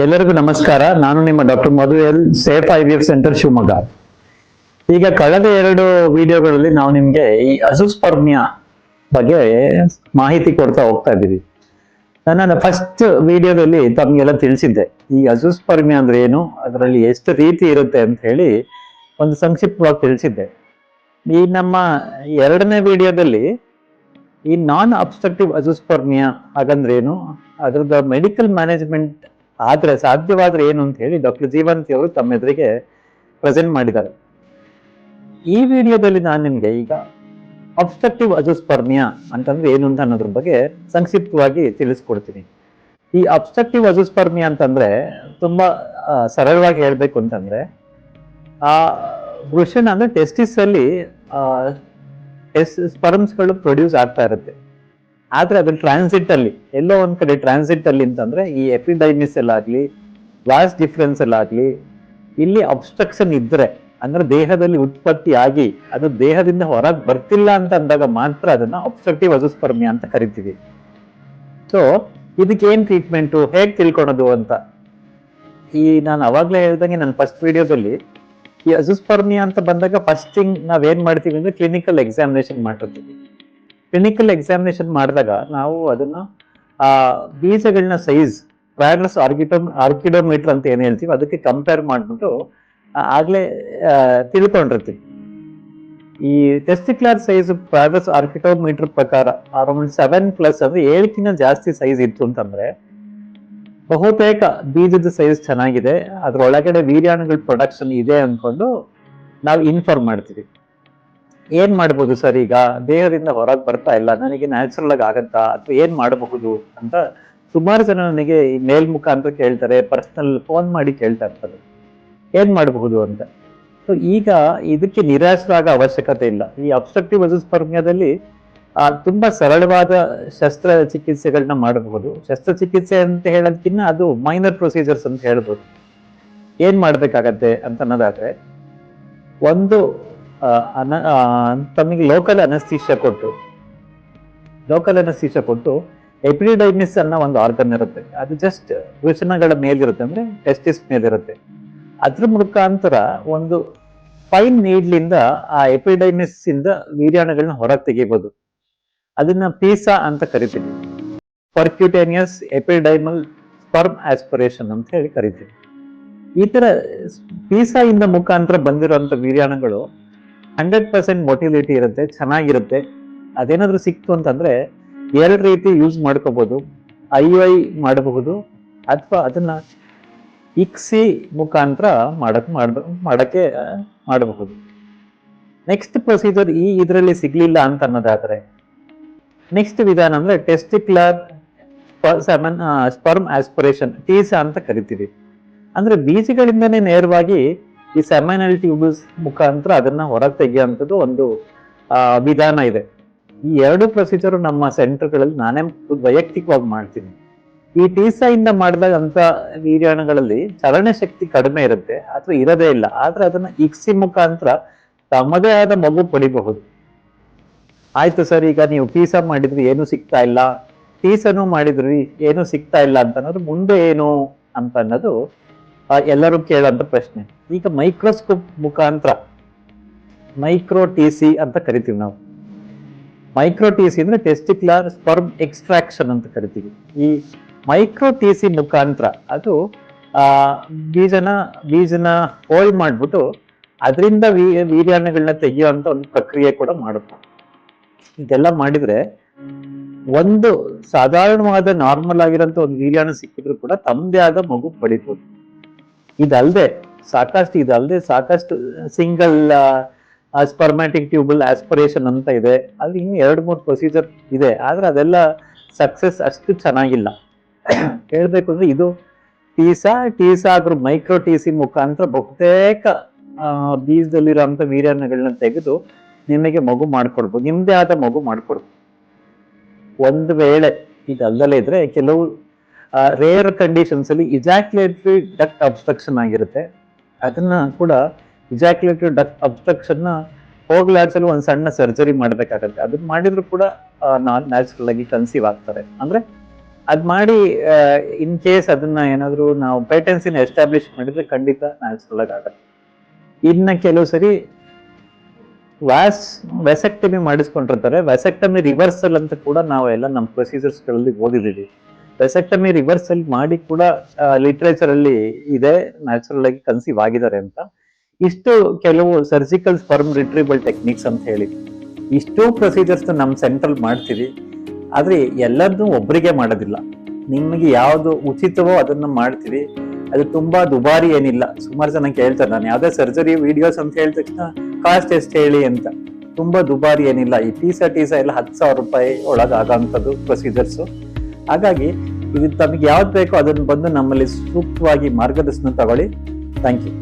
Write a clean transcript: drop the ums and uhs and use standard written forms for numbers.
ಎಲ್ಲರಿಗೂ ನಮಸ್ಕಾರ. ನಾನು ನಿಮ್ಮ doctor Madhu L, safe IVF centre, Shivamogga. ಈಗ ಕಳೆದ 2 ವಿಡಿಯೋಗಳಲ್ಲಿ ನಾವು ನಿಮ್ಗೆ ಈ ಅಜೂಸ್ಪರ್ಮಿಯಾ ಬಗ್ಗೆ ಮಾಹಿತಿ ಕೊಡ್ತಾ ಹೋಗ್ತಾ ಇದ್ದೀವಿ. ನನ್ನ ಫಸ್ಟ್ ವಿಡಿಯೋದಲ್ಲಿ ತಮ್ಗೆಲ್ಲ ತಿಳಿಸಿದ್ದೆ ಈ ಅಜೂಸ್ಪರ್ಮಿಯಾ ಅಂದ್ರೆ ಏನು, ಅದರಲ್ಲಿ ಎಷ್ಟು ರೀತಿ ಇರುತ್ತೆ ಅಂತ ಹೇಳಿ ಒಂದು ಸಂಕ್ಷಿಪ್ತವಾಗಿ ತಿಳಿಸಿದ್ದೆ. ಈ ನಮ್ಮ 2ನೇ ವಿಡಿಯೋದಲ್ಲಿ ಈ ನಾನ್ ಅಬ್ಸ್ಟ್ರಕ್ಟಿವ್ ಅಜೂಸ್ಪರ್ಮಿಯಾ ಹಾಗಂದ್ರೆ ಏನು, ಅದ್ರದ್ದು ಮೆಡಿಕಲ್ ಮ್ಯಾನೇಜ್ಮೆಂಟ್ ಆದ್ರೆ ಸಾಧ್ಯವಾದ್ರೆ ಏನು ಅಂತ ಹೇಳಿ ಡಾಕ್ಟರ್ ಜೀವಂತಿ ಅವರು ತಮ್ಮ ಎದುರಿಗೆ ಪ್ರೆಸೆಂಟ್ ಮಾಡಿದ್ದಾರೆ. ಈ ವಿಡಿಯೋದಲ್ಲಿ ನಾನು ನಿಮ್ಗೆ ಈಗ ಅಬ್ಸ್ಟ್ರಕ್ಟಿವ್ ಅಜೂಸ್ಪರ್ಮಿಯಾ ಅಂತಂದ್ರೆ ಏನು ಅಂತ ಅನ್ನೋದ್ರ ಬಗ್ಗೆ ಸಂಕ್ಷಿಪ್ತವಾಗಿ ತಿಳಿಸ್ಕೊಡ್ತೀನಿ. ಈ ಅಬ್ಸ್ಟ್ರಕ್ಟಿವ್ ಅಜೂಸ್ಪರ್ಮಿಯಾ ಅಂತಂದ್ರೆ ತುಂಬಾ ಸರಳವಾಗಿ ಹೇಳ್ಬೇಕು ಅಂತಂದ್ರೆ, ಆ ವೃಷಣ ಅಂದ್ರೆ ಟೆಸ್ಟಿಸ್ ಅಲ್ಲಿ ಸ್ಪರ್ಮ್ಸ್ಗಳು ಪ್ರೊಡ್ಯೂಸ್ ಆಗ್ತಾ ಇರುತ್ತೆ. ಆದ್ರೆ ಅದು ಟ್ರಾನ್ಸಿಟ್ ಅಲ್ಲಿ ಎಲ್ಲೋ ಒಂದ್ ಕಡೆ ಟ್ರಾನ್ಸಿಟ್ ಅಲ್ಲಿ ಅಂತಂದ್ರೆ ಈ ಎಪಿಡೈಮಿಸ್ ಎಲ್ಲಾಗ್ಲಿ ವಾಸ್ ಡಿಫರೆನ್ಸ್ ಎಲ್ಲಾಗ್ಲಿ ಇಲ್ಲಿ ಅಬ್ಸ್ಟ್ರಕ್ಷನ್ ಇದ್ರೆ ಅಂದ್ರೆ ದೇಹದಲ್ಲಿ ಉತ್ಪತ್ತಿ ಆಗಿ ಅದು ದೇಹದಿಂದ ಹೊರಗೆ ಬರ್ತಿಲ್ಲ ಅಂತ ಅಂದಾಗ ಮಾತ್ರ ಅದನ್ನ ಅಬ್ಸ್ಟ್ರಕ್ಟಿವ್ ಅಜೂಸ್ಪರ್ಮಿಯಾ ಅಂತ ಕರಿತೀವಿ. ಸೊ ಇದಕ್ಕೆ ಏನ್ ಟ್ರೀಟ್ಮೆಂಟು, ಹೇಗ್ ತಿಳ್ಕೊಳೋದು ಅಂತ ಈ ನಾನು ಅವಾಗ್ಲೇ ಹೇಳ್ದಂಗೆ ನನ್ನ ಫಸ್ಟ್ ವಿಡಿಯೋದಲ್ಲಿ ಈ ಅಜೂಸ್ಪರ್ಮಿಯಾ ಅಂತ ಬಂದಾಗ ಫಸ್ಟ್ ಥಿಂಗ್ ನಾವೇನ್ ಮಾಡ್ತೀವಿ ಅಂದ್ರೆ ಕ್ಲಿನಿಕಲ್ ಎಕ್ಸಾಮಿನೇಷನ್ ಮಾಡಿರ್ತೀವಿ. ಕ್ಲಿನಿಕಲ್ ಎಕ್ಸಾಮಿನೇಷನ್ ಮಾಡಿದಾಗ ನಾವು ಅದನ್ನ ಬೀಜಗಳನ್ನ ಸೈಜ್ ಟ್ರಯಲ್ಸ್ ಆರ್ಕಿಡೋಮೀಟರ್ ಅಂತ ಏನ್ ಹೇಳ್ತೀವಿ ಅದಕ್ಕೆ ಕಂಪೇರ್ ಮಾಡ್ಬಿಟ್ಟು ಆಗ್ಲೇ ತಿಳ್ಕೊಂಡಿರ್ತೀವಿ. ಈ ಟೆಸ್ಟಿಕ್ಯುಲರ್ ಸೈಜ್ ಟ್ರಯಲ್ಸ್ ಆರ್ಕಿಡೋಮೀಟರ್ ಪ್ರಕಾರ ಅರೌಂಡ್ 7+ ಅಂದ್ರೆ 7ಕ್ಕಿಂತ ಜಾಸ್ತಿ ಸೈಜ್ ಇತ್ತು ಅಂತಂದ್ರೆ ಬಹುತೇಕ ಬೀಜದ ಸೈಜ್ ಚೆನ್ನಾಗಿದೆ, ಅದ್ರೊಳಗಡೆ ವೀರ್ಯಾಣುಗಳ ಪ್ರೊಡಕ್ಷನ್ ಇದೆ ಅನ್ಕೊಂಡು ನಾವು ಇನ್ಫಾರ್ಮ್ ಮಾಡ್ತೀವಿ. ಏನ್ ಮಾಡ್ಬೋದು ಸರ್, ಈಗ ದೇಹದಿಂದ ಹೊರಗೆ ಬರ್ತಾ ಇಲ್ಲ, ನನಗೆ ನ್ಯಾಚುರಲ್ ಆಗಿ ಆಗತ್ತಾ ಅಥವಾ ಏನ್ ಮಾಡಬಹುದು ಅಂತ ಸುಮಾರು ಜನ ನನಗೆ ಈ ಮೇಲ್ ಮುಖಾಂತರ ಕೇಳ್ತಾರೆ, ಪರ್ಸನಲ್ ಫೋನ್ ಮಾಡಿ ಕೇಳ್ತಾ ಇರ್ತಾರೆ ಏನ್ ಮಾಡಬಹುದು ಅಂತ. ಸೊ ಈಗ ಇದಕ್ಕೆ ನಿರಾಶರಾಗೋ ಅವಶ್ಯಕತೆ ಇಲ್ಲ. ಈ ಅಬ್ಸ್ಟ್ರಕ್ಟಿವ್ ಅಜೂಸ್ಪರ್ಮಿಯಾದಲ್ಲಿ ತುಂಬಾ ಸರಳವಾದ ಶಸ್ತ್ರಚಿಕಿತ್ಸೆಗಳನ್ನ ಮಾಡಬಹುದು. ಶಸ್ತ್ರಚಿಕಿತ್ಸೆ ಅಂತ ಹೇಳೋದಕ್ಕಿಂತ ಅದು ಮೈನರ್ ಪ್ರೊಸೀಜರ್ಸ್ ಅಂತ ಹೇಳ್ಬೋದು. ಏನ್ ಮಾಡ್ಬೇಕಾಗತ್ತೆ ಅಂತ ಅನ್ನೋದಾದ್ರೆ, ಒಂದು ತಮಗೆ ಲೋಕಲ್ ಅನಸ್ತೀಶಿಯಾ ಕೊಟ್ಟು ಎಪಿಡೈಮಿಸ್ ಅನ್ನೋ ಒಂದು ಆರ್ಗನ್ ಇರುತ್ತೆ, ಅದು ಜಸ್ಟ್ ವೃಷಣಗಳ ಮೇಲಿರುತ್ತೆ ಅಂದ್ರೆ ಟೆಸ್ಟಿಸ್ ಮೇಲಿರುತ್ತೆ. ಅದ್ರ ಮುಖಾಂತರ ಒಂದು ಫೈನ್ ನೀಡ್ಲಿಂದ ಆ ಎಪಿಡೈಮಿಸ್ ಇಂದ ವೀರ್ಯಾಣುಗಳನ್ನ ಹೊರಗೆ ತೆಗಿಬಹುದು. ಅದನ್ನ ಪೀಸಾ ಅಂತ ಕರಿತೀವಿ, ಪರ್ಕ್ಯೂಟೇನಿಯಸ್ ಎಪಿಡೈಮಲ್ ಸ್ಪರ್ಮ್ ಆಸ್ಪಿರೇಷನ್ ಅಂತ ಹೇಳಿ ಕರಿತೀವಿ. ಈ ತರ ಪೀಸಾ ಇಂದ ಮುಖಾಂತರ ಬಂದಿರುವಂತ ವೀರ್ಯಾಣುಗಳು 100% ಮೊಟಿಲಿಟಿ ಇರುತ್ತೆ, ಚೆನ್ನಾಗಿರುತ್ತೆ. ಅದೇನಾದ್ರೂ ಸಿಕ್ತು ಅಂತಂದ್ರೆ 2 ರೀತಿ ಯೂಸ್ ಮಾಡ್ಕೋಬಹುದು. IUI ಮಾಡಬಹುದು ಅಥವಾ ಅದನ್ನ ಇಕ್ಸಿ ಮುಖಾಂತರ ಮಾಡಬಹುದು. ನೆಕ್ಸ್ಟ್ ಪ್ರೊಸೀಜರ್ ಈ ಇದರಲ್ಲಿ ಸಿಗ್ಲಿಲ್ಲ ಅಂತ ಅನ್ನೋದಾದ್ರೆ ನೆಕ್ಸ್ಟ್ ವಿಧಾನ ಅಂದ್ರೆ ಟೆಸ್ಟಿಕ್ಯುಲರ್ ಸ್ಪರ್ಮ್ ಆಸ್ಪಿರೇಷನ್, ಟೀಸಾ ಅಂತ ಕರಿತೀವಿ. ಅಂದ್ರೆ ಬೀಜಗಳಿಂದನೇ ನೇರವಾಗಿ ಈ ಸೆಮಿನಲ್ ಟ್ಯೂಬ್ಸ್ ಮುಖಾಂತರ ಅದನ್ನ ಹೊರಗೆ ತೆಗೆಯುವಂಥದ್ದು ಒಂದು ವಿಧಾನ ಇದೆ. ಈ 2 ಪ್ರೊಸೀಜರ್ ನಮ್ಮ ಸೆಂಟರ್ಗಳಲ್ಲಿ ನಾನೇ ವೈಯಕ್ತಿಕವಾಗಿ ಮಾಡ್ತೀನಿ. ಈ ಟೀಸಾ ಇಂದ ಮಾಡಿದಾಗ ಅಂತ ವೀರ್ಯಾಣುಗಳಲ್ಲಿ ಚಲನ ಶಕ್ತಿ ಕಡಿಮೆ ಇರುತ್ತೆ ಅಥವಾ ಇರೋದೇ ಇಲ್ಲ, ಆದ್ರೆ ಅದನ್ನ ಇಕ್ಸಿ ಮುಖಾಂತರ ತಮ್ಮದೇ ಆದ ಮಗು ಪಡಿಬಹುದು. ಆಯ್ತು ಸರ್, ಈಗ ನೀವು ಟೀಸಾ ಮಾಡಿದ್ರಿ ಏನು ಸಿಗ್ತಾ ಇಲ್ಲ, ಟೀಸಾನು ಮಾಡಿದ್ರಿ ಏನು ಸಿಗ್ತಾ ಇಲ್ಲ ಅಂತ ಅನ್ನೋದು ಮುಂದೆ ಏನು ಅಂತ ಅನ್ನೋದು ಎಲ್ಲರೂ ಕೇಳೋಂಥ ಪ್ರಶ್ನೆ. ಈಗ ಮೈಕ್ರೋಸ್ಕೋಪ್ ಮುಖಾಂತರ ಮೈಕ್ರೋ ಟಿಸಿ ಅಂತ ಕರಿತೀವಿ ನಾವು. ಮೈಕ್ರೋ ಟಿಸಿ ಅಂದ್ರೆ ಟೆಸ್ಟಿಕ್ಯುಲರ್ ಸ್ಪರ್ಮ್ ಎಕ್ಸ್ಟ್ರಾಕ್ಷನ್ ಅಂತ ಕರಿತೀವಿ. ಈ ಮೈಕ್ರೋ ಟಿಸಿ ಮುಖಾಂತರ ಅದು ಬೀಜನ ಹೋಲ್ಡ್ ಮಾಡ್ಬಿಟ್ಟು ಅದರಿಂದ ವೀರ್ಯಾಣುಗಳನ್ನ ತೆಗೆಯುವಂತ ಒಂದು ಪ್ರಕ್ರಿಯೆ ಕೂಡ ಮಾಡುತ್ತೆ. ಇದೆಲ್ಲ ಮಾಡಿದ್ರೆ ಒಂದು ಸಾಧಾರಣವಾದ ನಾರ್ಮಲ್ ಆಗಿರೋಂಥ ಒಂದು ವೀರ್ಯಾಣು ಸಿಕ್ಕಿದ್ರು ಕೂಡ ತಮ್ಮದೇ ಆದ ಮಗು ಪಡಿಬಹುದು. ಇದಲ್ಲದೆ ಸಾಕಷ್ಟು ಸಿಂಗಲ್ ಸ್ಪರ್ಮ್ಯಾಟಿಕ್ ಟ್ಯೂಬಲ್ ಆಸ್ಪಿರೇಷನ್ ಅಂತ ಇದೆ, ಅಲ್ಲಿ ಇನ್ನು 2-3 ಪ್ರೊಸೀಜರ್ ಇದೆ, ಆದ್ರೆ ಅದೆಲ್ಲ ಸಕ್ಸಸ್ ಅಷ್ಟು ಚೆನ್ನಾಗಿಲ್ಲ. ಹೇಳ್ಬೇಕು ಅಂದ್ರೆ ಇದು ಟೀಸಾ ಆದ್ರೂ ಮೈಕ್ರೋ ಟಿಸಿ ಮುಖಾಂತರ ಬಹುತೇಕ ಬೀಜದಲ್ಲಿರುವಂತ ವೀರ್ಯಾಣುಗಳನ್ನ ತೆಗೆದು ನಿಮಗೆ ಮಗು ಮಾಡ್ಕೊಡ್ಬೋದು, ನಿಮ್ದೇ ಆದ ಮಗು ಮಾಡ್ಕೊಡ್ಬೋದು. ಒಂದು ವೇಳೆ ಇದಲ್ಲದಲ್ಲೇ ಇದ್ರೆ ಕೆಲವು ರೇರ್ ಕಂಡೀಷನ್ಸ್ ಅಲ್ಲಿ ಇಜಾಕ್ಯುಲೇಟರಿ ಡಕ್ಟ್ ಅಬ್ಸ್ಟ್ರಕ್ಷನ್ ಆಗಿರುತ್ತೆ. ಅದನ್ನ ಕೂಡ ಇಜಾಕ್ಯುಲೇಟರಿ ಡಕ್ಟ್ ಅಬ್ಸ್ಟ್ರಕ್ಷನ್ ಹೋಗ್ಲಾಡ್ಸಲು ಒಂದು ಸಣ್ಣ ಸರ್ಜರಿ ಮಾಡ್ಬೇಕಾಗತ್ತೆ. ಅದನ್ನ ಮಾಡಿದ್ರು ಕೂಡ ನ್ಯಾಚುರಲ್ ಆಗಿ ಕನ್ಸೀವ್ ಆಗ್ತಾರೆ, ಅಂದ್ರೆ ಅದ್ ಮಾಡಿ ಇನ್ ಕೇಸ್ ಅದನ್ನ ಏನಾದ್ರು ನಾವು ಪೇಟೆನ್ಸಿನ ಎಸ್ಟಾಬ್ಲಿಷ್ ಮಾಡಿದ್ರೆ ಖಂಡಿತ ನ್ಯಾಚುರಲ್ ಆಗಲ್ಲ. ಇನ್ನ ಕೆಲವು ಸರಿ ವೆಸೆಕ್ಟಮಿ ಮಾಡಿಸ್ಕೊಂಡಿರ್ತಾರೆ. ವೆಸೆಕ್ಟಮಿ ರಿವರ್ಸಲ್ ಅಂತ ಕೂಡ ನಾವೆಲ್ಲ ನಮ್ಮ ಪ್ರೊಸೀಜರ್ಸ್ ಗಳಲ್ಲಿ ಓದಿದೀವಿ. ವೆಸೆಕ್ಟಮಿ ರಿವರ್ಸಲ್ ಮಾಡಿ ಕೂಡ ಲಿಟ್ರೇಚರ್ ಅಲ್ಲಿ ಇದೆ, ನ್ಯಾಚುರಲ್ ಆಗಿ ಕನ್ಸೀವ್ ಆಗಿದ್ದಾರೆ ಅಂತ. ಇಷ್ಟು ಕೆಲವು ಸರ್ಜಿಕಲ್ ಸ್ಪರ್ಮ್ ರಿಟ್ರೀವಲ್ ಟೆಕ್ನಿಕ್ಸ್ ಅಂತ ಹೇಳಿ ಇಷ್ಟು ಪ್ರೊಸೀಜರ್ಸ್ ನಮ್ ಸೆಂಟ್ರಲ್ ಮಾಡ್ತೀವಿ. ಆದ್ರೆ ಎಲ್ಲರನ್ನೂ ಒಬ್ಬರಿಗೆ ಮಾಡೋದಿಲ್ಲ. ನಿಮಗೆ ಯಾವ್ದು ಉಚಿತವೋ ಅದನ್ನ ಮಾಡ್ತೀವಿ. ಅದು ತುಂಬಾ ದುಬಾರಿ ಏನಿಲ್ಲ. ಸುಮಾರು ಜನ ಕೇಳ್ತಾರೆ, ನಾನು ಯಾವ್ದೇ ಸರ್ಜರಿ ವಿಡಿಯೋಸ್ ಅಂತ ಹೇಳಿದ ತಕ್ಷಣ ಕಾಸ್ಟ್ ಎಷ್ಟು ಹೇಳಿ ಅಂತ. ತುಂಬಾ ದುಬಾರಿ ಏನಿಲ್ಲ. ಈ ಟೀಸ ಎಲ್ಲ 10,000 ರೂಪಾಯಿ ಒಳಗೆ ಆಗೋಂಥದ್ದು ಪ್ರೊಸೀಜರ್ಸ್. ಹಾಗಾಗಿ ಇದು ತಮಗೆ ಯಾವ್ದು ಬೇಕೋ ಅದನ್ನ ಬಂದು ನಮ್ಮಲ್ಲಿ ಸೂಕ್ತವಾಗಿ ಮಾರ್ಗದರ್ಶನ ತಗೊಳ್ಳಿ. Thank you.